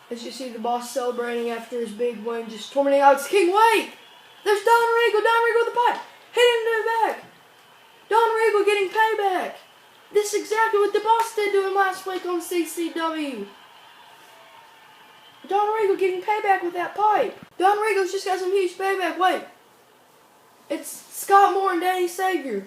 As you see the boss celebrating after his big win, just tormenting Alex King. Wait! There's Don Regal! Don Regal with the pipe! Hit him in the back! Don Regal getting payback! This is exactly what the boss did to him last week on CCW. Don Regal getting payback with that pipe. Don Regal's just got some huge payback. Wait. It's Scott Moore and Danny Savior.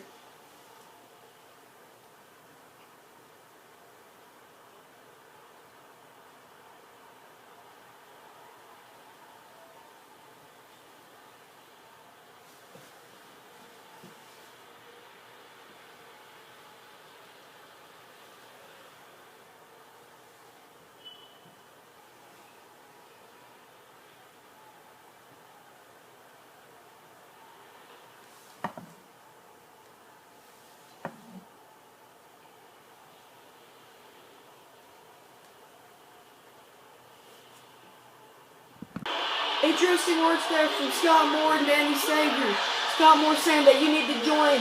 Interesting words there from Scott Moore and Danny Savior. Scott Moore saying that you need to join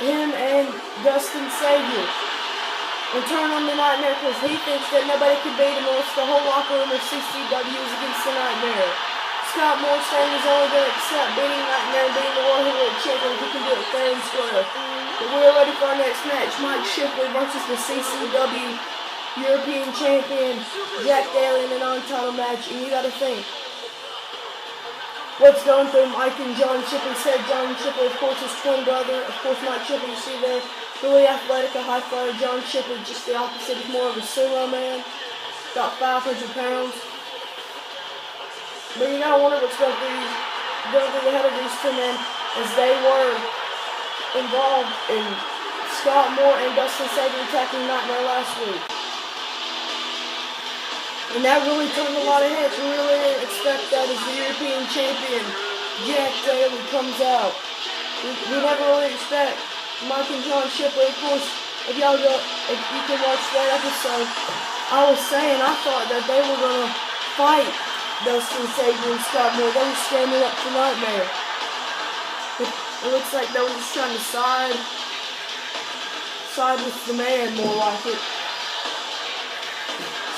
him and Dustin Savior and turn on the Nightmare because he thinks that nobody can beat him unless the whole locker room of CCW is against the Nightmare. Scott Moore saying he's only going to accept beating Nightmare and beating the World Heavyweight Champion if he can do it fair and square. But we're ready for our next match. Mike Shipley versus the CCW European Champion Jack Daly in a non-title match, and you gotta think what's going through Mike and John Shipley's head. John Shipley, of course, his twin brother. Of course, Mike Shipley, you see there, really athletic, a high flyer. John Shipley, just the opposite, he's more of a sumo man, about 500 pounds. But you gotta wonder what's going through the head of these two men, as they were involved in Scott Moore and Dustin Savior attacking Nightmare last week. And that really turned a lot of heads. We really didn't expect that as the European champion, Jack Daly, comes out. We never really expect Mike and John Shipley. Of course, if you can watch that episode, I was saying I thought that they were going to fight Dustin Savior and Scott Moore. They were standing up for Nightmare. It looks like they were just trying to side with the man, more like it.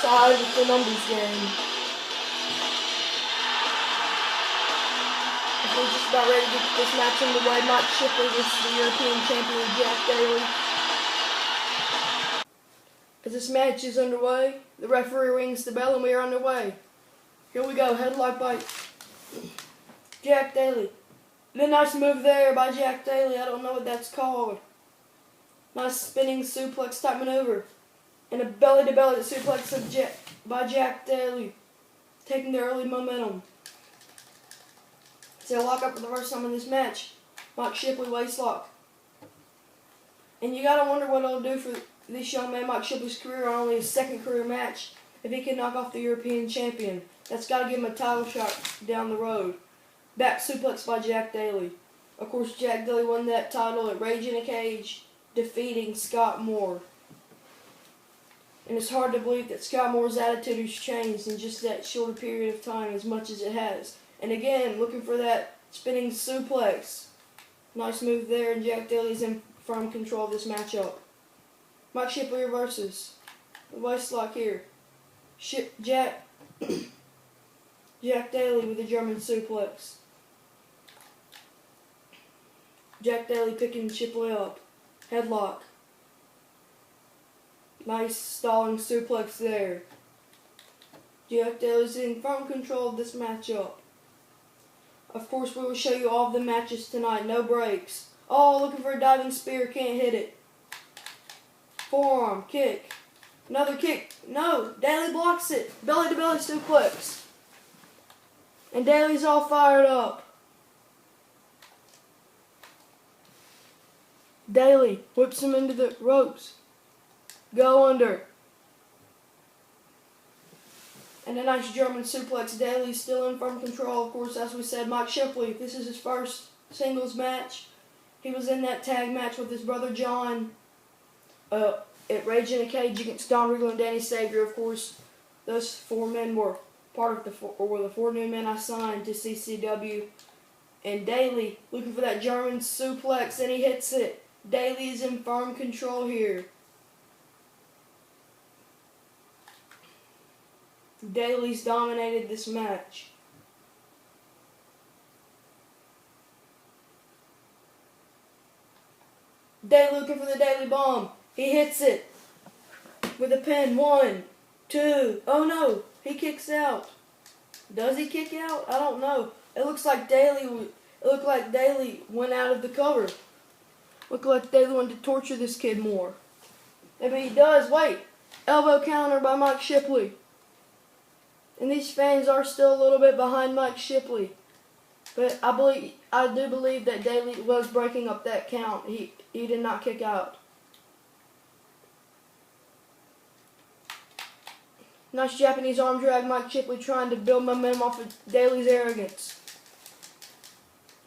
Side with the numbers game. We're just about ready to get this match underway. Mike Shipley versus the European champion Jack Daly. As this match is underway, the referee rings the bell and we are underway. Here we go, headlock by Jack Daly. And a nice move there by Jack Daly. I don't know what that's called. Nice spinning suplex type maneuver. And a belly-to-belly suplex by Jack Daly, taking the early momentum. So lock up for the first time in this match. Mike Shipley waist lock. And you gotta wonder what it'll do for this young man, Mike Shipley's career, on only his second career match, if he can knock off the European champion. That's gotta give him a title shot down the road. Back suplex by Jack Daly. Of course, Jack Daly won that title at Rage in a Cage, defeating Scott Moore. And it's hard to believe that Scott Moore's attitude has changed in just that short a period of time as much as it has. And again, looking for that spinning suplex. Nice move there, and Jack Daly's in firm control of this matchup. Mike Shipley reverses. The waist lock here. Jack Daly with a German suplex. Jack Daly picking Shipley up. Headlock. Nice stalling suplex there. Jack Daly's in firm control of this matchup. Of course, we will show you all of the matches tonight. No breaks. Oh, looking for a diving spear. Can't hit it. Forearm. Kick. Another kick. No. Daly blocks it. Belly-to-belly suplex. And Daly's all fired up. Daly whips him into the ropes. Go under. And a nice German suplex. Daly's still in firm control. Of course, as we said, Mike Shipley, this is his first singles match. He was in that tag match with his brother John at Rage in a Cage against Don Regal and Danny Savior. Of course, those four men were part of the four new men I signed to CCW. And Daly looking for that German suplex, and he hits it. Daly is in firm control here. Daly's dominated this match. Daly looking for the Daly bomb. He hits it with a pin. 1, 2. Oh no, he kicks out. Does he kick out? I don't know. It looks like Daly went out of the cover. Looked like Daly wanted to torture this kid more. Maybe he does. Wait. Elbow counter by Mike Shipley. And these fans are still a little bit behind Mike Shipley. But I do believe that Daly was breaking up that count. He did not kick out. Nice Japanese arm drag. Mike Shipley trying to build momentum off of Daly's arrogance.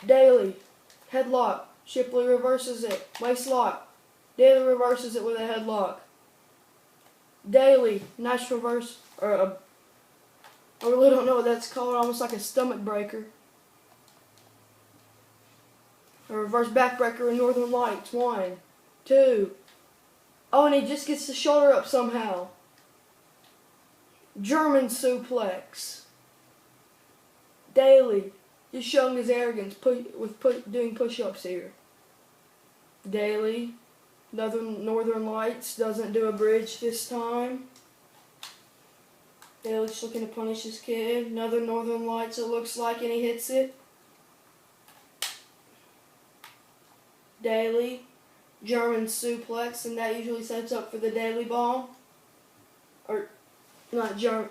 Daly, headlock. Shipley reverses it. Waist lock. Daly reverses it with a headlock. Daly, nice reverse. I really don't know what that's called. Almost like a stomach breaker. A reverse backbreaker in Northern Lights. 1, 2. Oh, and he just gets the shoulder up somehow. German suplex. Daly just showing his arrogance doing push-ups here. Daly, another Northern Lights, doesn't do a bridge this time. Daly's just looking to punish his kid. Another Northern Lights it looks like, and he hits it. Daly, German suplex, and that usually sets up for the Daly bomb. Or, not German,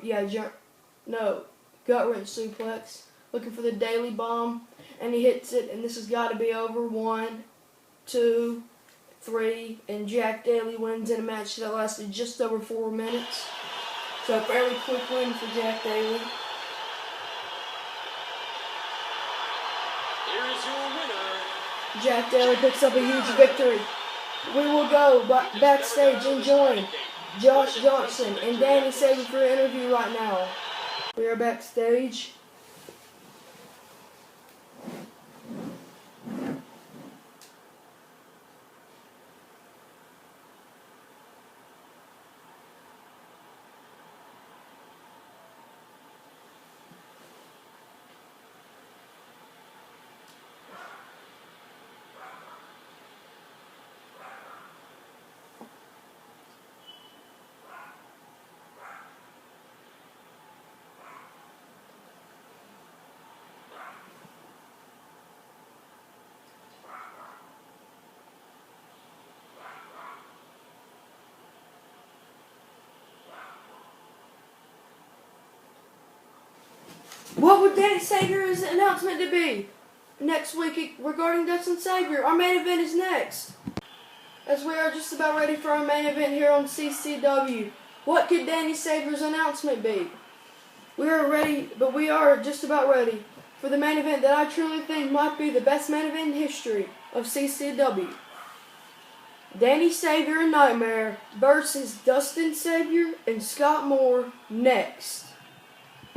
no, gut wrench suplex. Looking for the Daly bomb, and he hits it, and this has got to be over. 1, 2, 3, and Jack Daly wins in a match that lasted just over 4 minutes. So a fairly quick win for Jack Daly. Here is your winner. Jack Daly picks up a huge victory. We will go backstage and join Josh Johnson and Danny Sabre for an interview right now. We are backstage. What would Danny Saber's announcement to be next week regarding Dustin Saber? Our main event is next. As we are just about ready for our main event here on CCW. What could Danny Saber's announcement be? We are ready, but we are just about ready for the main event that I truly think might be the best main event in history of CCW. Danny Saber and Nightmare versus Dustin Saber and Scott Moore next.